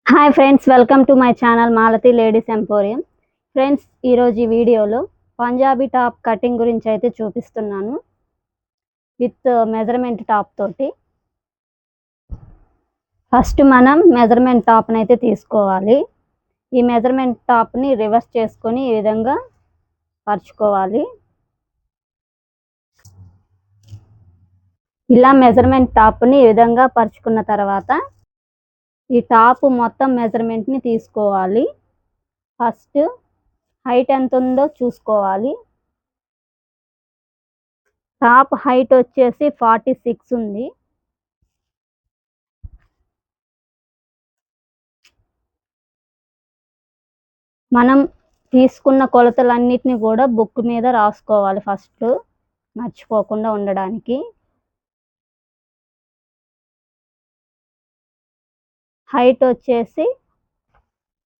Hi friends, welcome to my channel Malathi ladies emporium. Friends, ఈరోజు ఈ వీడియోలో పంజాబీ టాప్ కటింగ్ గురించి అయితే చూపిస్తున్నాను విత్ మెజర్మెంట్ టాప్ తోటి. ఫస్ట్ మనం మెజర్మెంట్ టాప్ని అయితే తీసుకోవాలి. ఈ మెజర్మెంట్ టాప్ని రివర్స్ చేసుకొని ఈ విధంగా పరుచుకోవాలి. ఇలా మెజర్మెంట్ టాప్ని ఈ విధంగా పరుచుకున్న తర్వాత ఈ టాప్ మొత్తం మెజర్మెంట్ని తీసుకోవాలి. ఫస్ట్ హైట్ ఎంత ఉందో చూసుకోవాలి. టాప్ హైట్ వచ్చేసి 46 ఉంది. మనం తీసుకున్న కొలతలన్నిటిని కూడా బుక్ మీద రాసుకోవాలి ఫస్ట్, మర్చిపోకుండా ఉండడానికి. హైట్ వచ్చేసి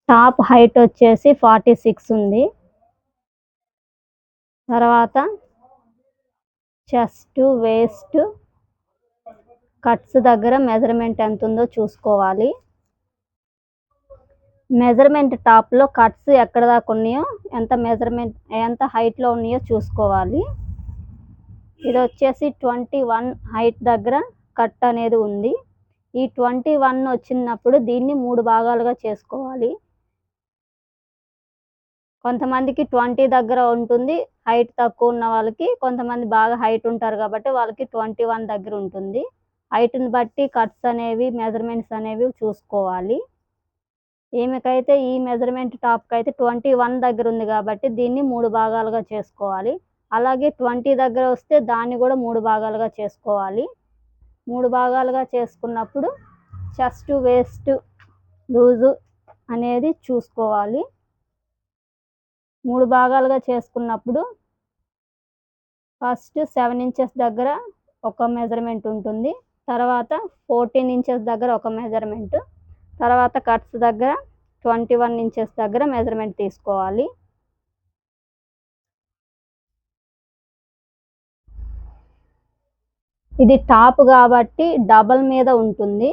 టాప్ హైట్ వచ్చేసి 46 ఉంది. తర్వాత చెస్ట్, వేస్ట్, కట్స్ దగ్గర మెజర్మెంట్ ఎంత ఉందో చూసుకోవాలి. మెజర్మెంట్ టాప్లో కట్స్ ఎక్కడ దాకా ఉన్నాయో, ఎంత హైట్లో ఉన్నాయో చూసుకోవాలి. ఇది వచ్చేసి 21 హైట్ దగ్గర కట్ అనేది ఉంది. ఈ 21 వచ్చినప్పుడు దీన్ని 3 భాగాలుగా చేసుకోవాలి. కొంతమందికి 20 దగ్గర ఉంటుంది హైట్ తక్కువ ఉన్న వాళ్ళకి, కొంతమంది బాగా హైట్ ఉంటారు కాబట్టి వాళ్ళకి 21 దగ్గర ఉంటుంది. హైట్ని బట్టి కట్స్ అనేవి, మెజర్మెంట్స్ అనేవి చూసుకోవాలి. ఈమెకైతే ఈ మెజర్మెంట్ టాప్కి అయితే 21 దగ్గర ఉంది కాబట్టి దీన్ని 3 భాగాలుగా చేసుకోవాలి. అలాగే 20 దగ్గర వస్తే దాన్ని కూడా 3 భాగాలుగా చేసుకోవాలి. 3 భాగాలుగా చేసుకున్నప్పుడు చెస్ట్, వేస్ట్ లూజు అనేది చూసుకోవాలి. 3 భాగాలుగా చేసుకున్నప్పుడు ఫస్ట్ 7 ఇంచెస్ దగ్గర ఒక మెజర్మెంట్ ఉంటుంది, తర్వాత 14 ఇంచెస్ దగ్గర ఒక మెజర్మెంట్, తర్వాత కట్స్ దగ్గర 21 ఇంచెస్ దగ్గర మెజర్మెంట్ తీసుకోవాలి. ఇది టాప్ కాబట్టి డబల్ మీద ఉంటుంది.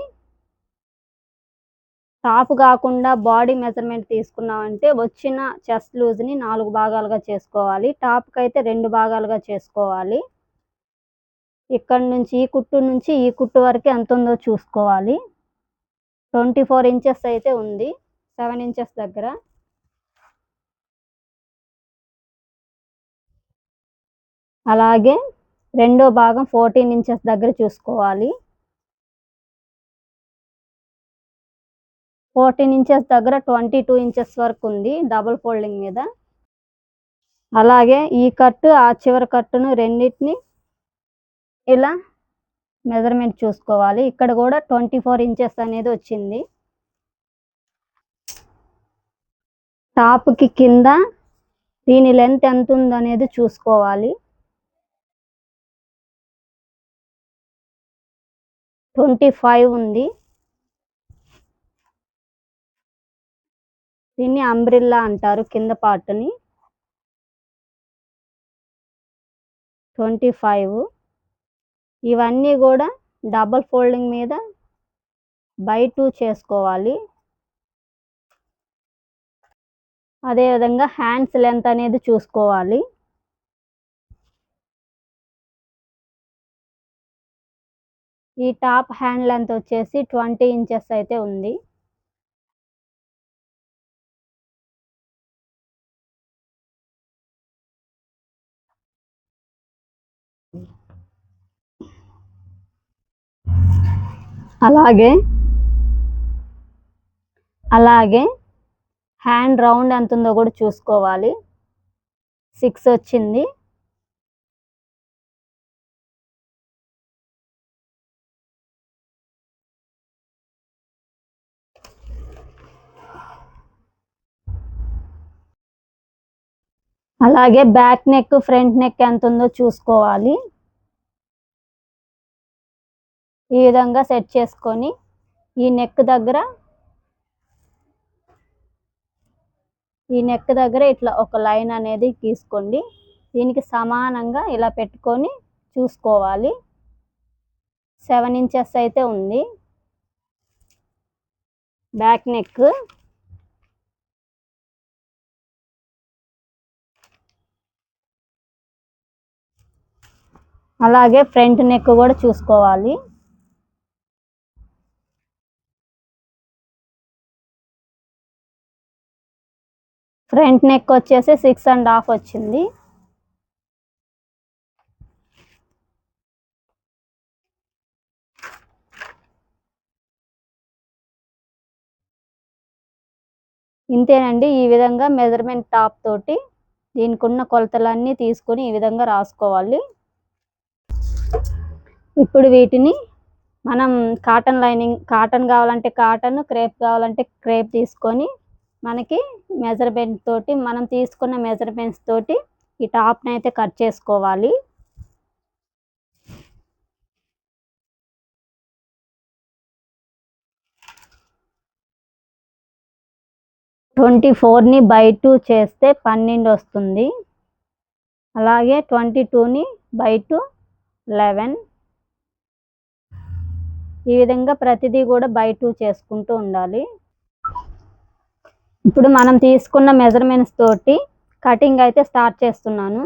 టాప్ కాకుండా బాడీ మెజర్మెంట్ తీసుకున్నామంటే వచ్చిన చెస్ట్ లూజ్ని 4 భాగాలుగా చేసుకోవాలి. టాప్కి అయితే 2 భాగాలుగా చేసుకోవాలి. ఇక్కడ నుంచి ఈ కుట్టు వరకు ఎంత ఉందో చూసుకోవాలి. 24 ఇంచెస్ అయితే ఉంది 7 ఇంచెస్ దగ్గర. అలాగే రెండో భాగం 14 ఇంచెస్ దగ్గర చూసుకోవాలి. 14 ఇంచెస్ దగ్గర 22 ఇంచెస్ వరకు ఉంది డబుల్ ఫోల్డింగ్ మీద. అలాగే ఈ కట్టు, ఆ చివరి కట్టును రెండింటిని ఇలా మెజర్మెంట్ చూసుకోవాలి. ఇక్కడ కూడా 24 ఇంచెస్ అనేది వచ్చింది. టాప్కి కింద దీని లెంత్ ఎంత ఉందనేది చూసుకోవాలి. 25 ఉంది. దీన్ని అంబ్రిల్లా అంటారు కింద పార్ట్ని. 25. ఇవన్నీ కూడా డబల్ ఫోల్డింగ్ మీద బై 2 చేసుకోవాలి. అదేవిధంగా హ్యాండ్స్ లెంత్ అనేది చూసుకోవాలి. ఈ టాప్ హ్యాండ్ లెంత్ వచ్చేసి 20 ఇంచెస్ అయితే ఉంది. అలాగే హ్యాండ్ రౌండ్ ఎంత ఉందో కూడా చూసుకోవాలి. 6 వచ్చింది. అలాగే బ్యాక్ నెక్, ఫ్రంట్ నెక్ ఎంత ఉందో చూసుకోవాలి. ఈ విధంగా సెట్ చేసుకొని ఈ నెక్ దగ్గర ఇట్లా ఒక లైన్ అనేది గీసుకోండి. దీనికి సమానంగా ఇలా పెట్టుకొని చూసుకోవాలి. 7 ఇంచెస్ అయితే ఉంది. బ్యాక్ నెక్, అలాగే ఫ్రంట్ నెక్ కూడా చూసుకోవాలి. ఫ్రంట్ నెక్ వచ్చేసి 6.5 వచ్చింది. ఇంతేనండి. ఈ విధంగా మెజర్మెంట్ టాప్ తోటి దీనికి ఉన్న కొలతలన్నీ తీసుకొని ఈ విధంగా రాసుకోవాలి. ఇప్పుడు వీటిని మనం కాటన్ లైనింగ్, కాటన్ కావాలంటే కాటన్, క్రేప్ కావాలంటే క్రేప్ తీసుకొని మనకి మెజర్మెంట్ తోటి, మనం తీసుకున్న మెజర్మెంట్స్ తోటి ఈ టాప్ని అయితే కట్ చేసుకోవాలి. 24ని బై 2 చేస్తే 12 వస్తుంది. అలాగే 22ని బై 2 11. ఈ విధంగా ప్రతిదీ కూడా బై 2 చేసుకుంటూ ఉండాలి. ఇప్పుడు మనం తీసుకున్న మెజర్మెంట్స్ తోటి కటింగ్ అయితే స్టార్ట్ చేస్తున్నాను.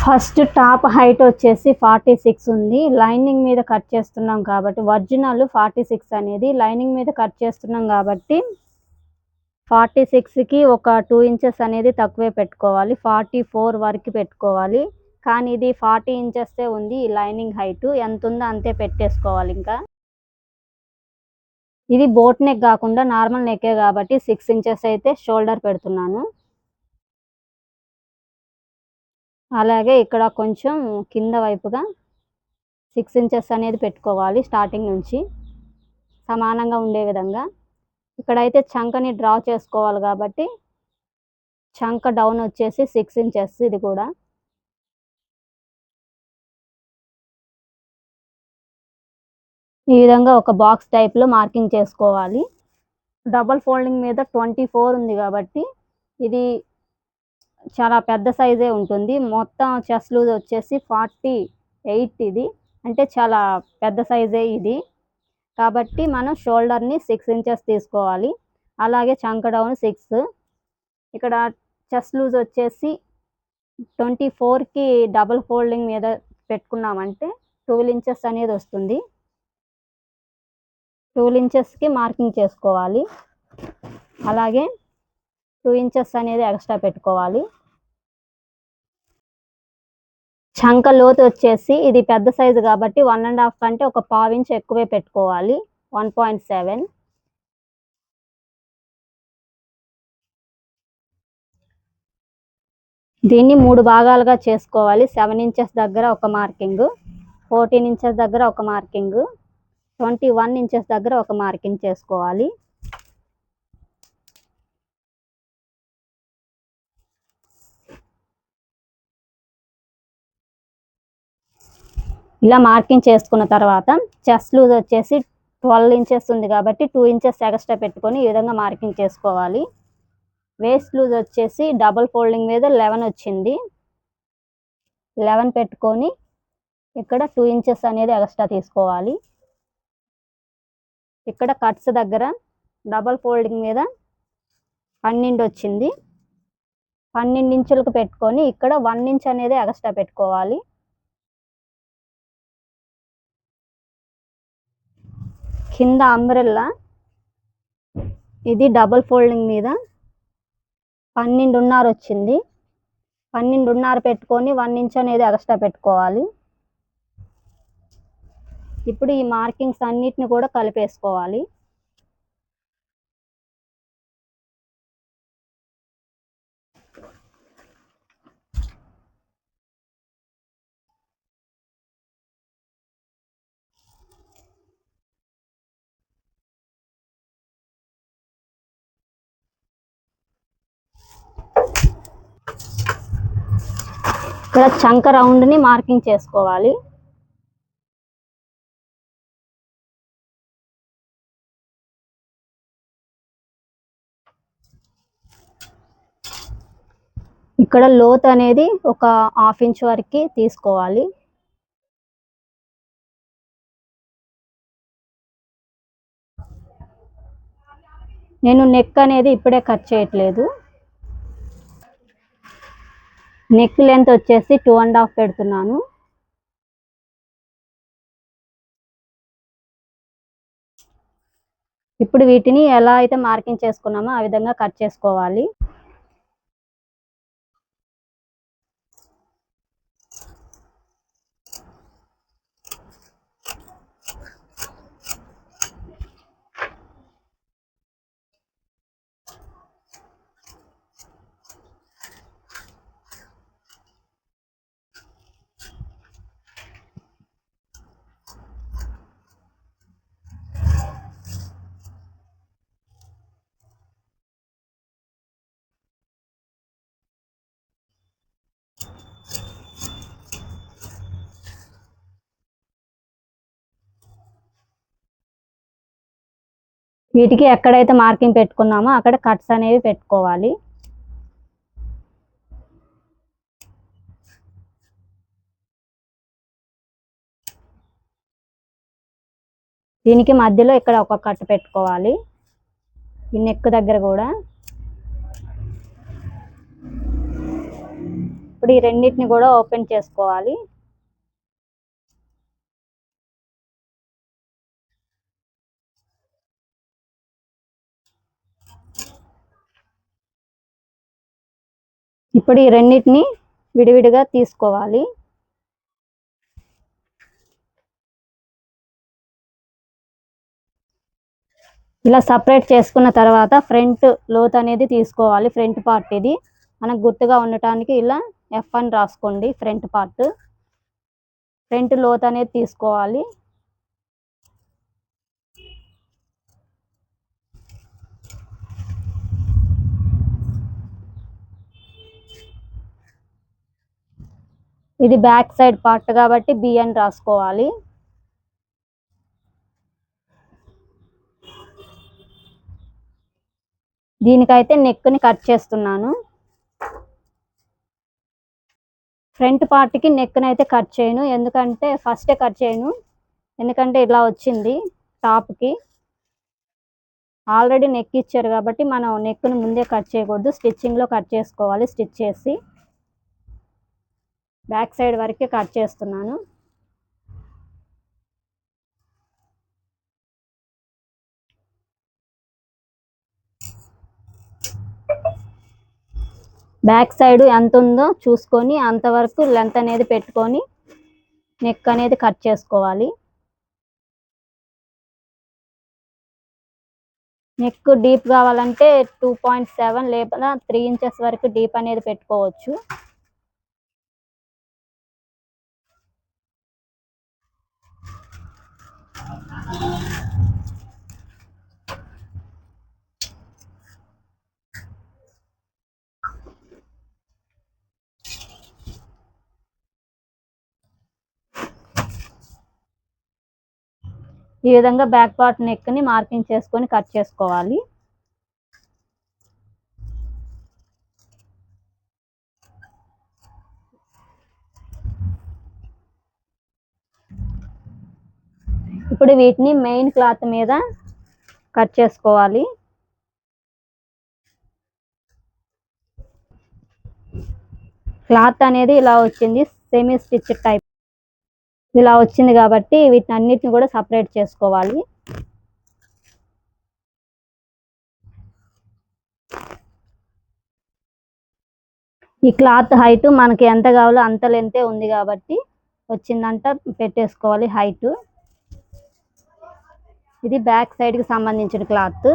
ఫస్ట్ టాప్ హైట్ వచ్చేసి 46 ఉంది. లైనింగ్ మీద కట్ చేస్తున్నాం కాబట్టి, ఒరిజినల్ 46 అనేది లైనింగ్ మీద కట్ చేస్తున్నాం కాబట్టి 46కి ఒక 2 ఇంచెస్ అనేది తక్కువే పెట్టుకోవాలి. 44 వరకు పెట్టుకోవాలి. కానీ ఇది 40 ఇంచెసే ఉంది. ఈ లైనింగ్ హైట్ ఎంత ఉందో అంతే పెట్టేసుకోవాలి. ఇంకా ఇది బోట్ నెక్ కాకుండా నార్మల్ నెక్కే కాబట్టి 6 ఇంచెస్ అయితే షోల్డర్ పెడుతున్నాను. అలాగే ఇక్కడ కొంచెం కింద వైపుగా 6 ఇంచెస్ అనేది పెట్టుకోవాలి. స్టార్టింగ్ నుంచి సమానంగా ఉండే విధంగా. ఇక్కడైతే చంకని డ్రా చేసుకోవాలి కాబట్టి చంక డౌన్ వచ్చేసి 6 ఇంచెస్. ఇది కూడా ఈ విధంగా ఒక బాక్స్ టైప్లో మార్కింగ్ చేసుకోవాలి. డబల్ ఫోల్డింగ్ మీద 24 ఉంది కాబట్టి ఇది చాలా పెద్ద సైజే ఉంటుంది. మొత్తం చెస్ట్ లూజ్ వచ్చేసి 48. ఇది అంటే చాలా పెద్ద సైజే ఇది. కాబట్టి మనం షోల్డర్ని 6 ఇంచెస్ తీసుకోవాలి. అలాగే చంక డౌన్ 6. ఇక్కడ చెస్ట్ లూజ్ వచ్చేసి 24కి డబల్ ఫోల్డింగ్ మీద పెట్టుకున్నామంటే 12 ఇంచెస్ అనేది వస్తుంది. 12 ఇంచెస్కి మార్కింగ్ చేసుకోవాలి. అలాగే 2 ఇంచెస్ అనేది ఎక్స్ట్రా పెట్టుకోవాలి. చంక లోతు వచ్చేసి ఇది పెద్ద సైజు కాబట్టి 1.5 కంటే ఒక 1/4 ఇంచ్ ఎక్కువే పెట్టుకోవాలి. 1.7. దీన్ని 3 భాగాలుగా చేసుకోవాలి. 7 ఇంచెస్ దగ్గర ఒక మార్కింగ్, 14 ఇంచెస్ దగ్గర ఒక మార్కింగ్, 21 ఇంచెస్ దగ్గర ఒక మార్కింగ్ చేసుకోవాలి. ఇలా మార్కింగ్ చేసుకున్న తర్వాత చెస్ట్ లూజ్ వచ్చేసి 12 ఇంచెస్ ఉంది కాబట్టి 2 ఇంచెస్ ఎక్స్ట్రా పెట్టుకొని ఈ విధంగా మార్కింగ్ చేసుకోవాలి. వేస్ట్ లూజ్ వచ్చేసి డబల్ ఫోల్డింగ్ మీద 11 వచ్చింది. 11 పెట్టుకొని ఇక్కడ 2 ఇంచెస్ అనేది ఎక్స్ట్రా తీసుకోవాలి. ఇక్కడ కట్స్ దగ్గర డబల్ ఫోల్డింగ్ మీద 12 వచ్చింది. 12 ఇంచులకు పెట్టుకొని ఇక్కడ 1 ఇంచ్ అనేది ఎక్స్ట్రా పెట్టుకోవాలి. కింద అంబ్రెల్లా ఇది డబల్ ఫోల్డింగ్ మీద 12.5 వచ్చింది. 12.5 పెట్టుకొని 1 ఇంచ్ అనేది ఎక్స్ట్రా పెట్టుకోవాలి. ఇప్పుడు ఈ మార్కింగ్స్ అన్నిటిని కూడా కలిపేసుకోవాలి. ఇక్కడ చంక రౌండ్ని మార్కింగ్ చేసుకోవాలి. ఇక్కడ లోత్ అనేది ఒక 1/2 ఇంచ్ వరకు తీసుకోవాలి. నేను నెక్ అనేది ఇప్పుడే కట్ చేయట్లేదు. నెక్ లెంత్ వచ్చేసి 2.5 పెడుతున్నాను. ఇప్పుడు వీటిని ఎలా అయితే మార్కింగ్ చేసుకున్నామో ఆ విధంగా కట్ చేసుకోవాలి. వీటికి ఎక్కడైతే మార్కింగ్ పెట్టుకున్నామో అక్కడ కట్స్ అనేవి పెట్టుకోవాలి. దీనికి మధ్యలో ఇక్కడ ఒక కట్ పెట్టుకోవాలి, ఈ నెక్ దగ్గర కూడా. ఇప్పుడు ఈ రెండింటిని కూడా ఓపెన్ చేసుకోవాలి. ఇప్పుడు ఈ రెండింటిని విడివిడిగా తీసుకోవాలి. ఇలా సపరేట్ చేసుకున్న తర్వాత ఫ్రంట్ లోత్ అనేది తీసుకోవాలి. ఫ్రంట్ పార్ట్ ఇది మనకు గుర్తుగా ఉండటానికి ఇలా F అని రాసుకోండి. ఫ్రంట్ పార్ట్, ఫ్రంట్ లోత్ అనేది తీసుకోవాలి. ఇది బ్యాక్ సైడ్ పార్ట్ కాబట్టి B అని రాసుకోవాలి. దీనికైతే నెక్ని కట్ చేస్తున్నాను. ఫ్రంట్ పార్ట్కి నెక్ని అయితే కట్ చేయను, ఎందుకంటే ఫస్టే కట్ చేయను, ఎందుకంటే ఇలా వచ్చింది టాప్కి. ఆల్రెడీ నెక్ ఇచ్చారు కాబట్టి మనం నెక్ని ముందే కట్ చేయకూడదు, స్టిచ్చింగ్లో కట్ చేసుకోవాలి. స్టిచ్ చేసి బ్యాక్ సైడ్ వరకే కట్ చేస్తున్నాను. బ్యాక్ సైడ్ ఎంత ఉందో చూసుకొని అంతవరకు లెంత్ అనేది పెట్టుకొని నెక్ అనేది కట్ చేసుకోవాలి. నెక్ డీప్ కావాలంటే 2.7 లేదా 3 ఇంచెస్ వరకు డీప్ అనేది పెట్టుకోవచ్చు. ఈ విధంగా బ్యాక్ పార్ట్ నెక్ని మార్కింగ్ చేసుకొని కట్ చేసుకోవాలి. ఇప్పుడు వీటిని మెయిన్ క్లాత్ మీద కట్ చేసుకోవాలి. క్లాత్ అనేది ఇలా వచ్చింది, సెమీ స్టిచ్ టైప్ ఇలా వచ్చింది కాబట్టి వీటిని అన్నిటిని కూడా సపరేట్ చేసుకోవాలి. ఈ క్లాత్ హైట్ మనకి ఎంత కావాలో అంత లెంతే ఉంది కాబట్టి వచ్చిందంట పెట్టేసుకోవాలి హైట్. ఇది బ్యాక్ సైడ్కి సంబంధించిన క్లాత్.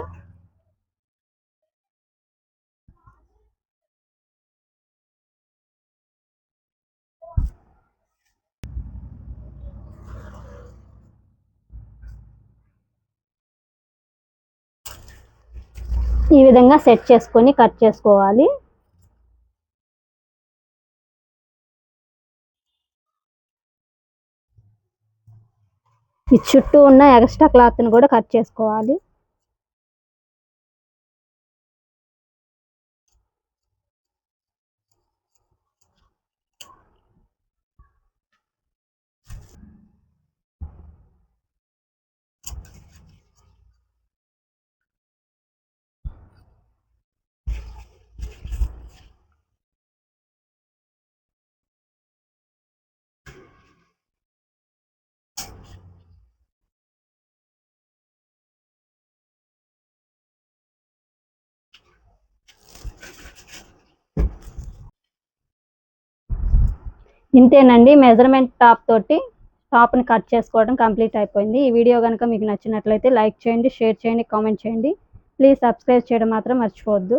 ఈ విధంగా సెట్ చేసుకొని కట్ చేసుకోవాలి. ఈ చుట్టూ ఉన్న ఎక్స్ట్రా క్లాత్ని కూడా కట్ చేసుకోవాలి. ఇంతేనండి, మెజర్మెంట్ టాప్ని కట్ చేసుకోవడం కంప్లీట్ అయిపోయింది. ఈ వీడియో కనుక మీకు నచ్చినట్లయితే లైక్ చేయండి, షేర్ చేయండి, కామెంట్ చేయండి. ప్లీజ్ సబ్స్క్రైబ్ చేయడం మాత్రం మర్చిపోవద్దు.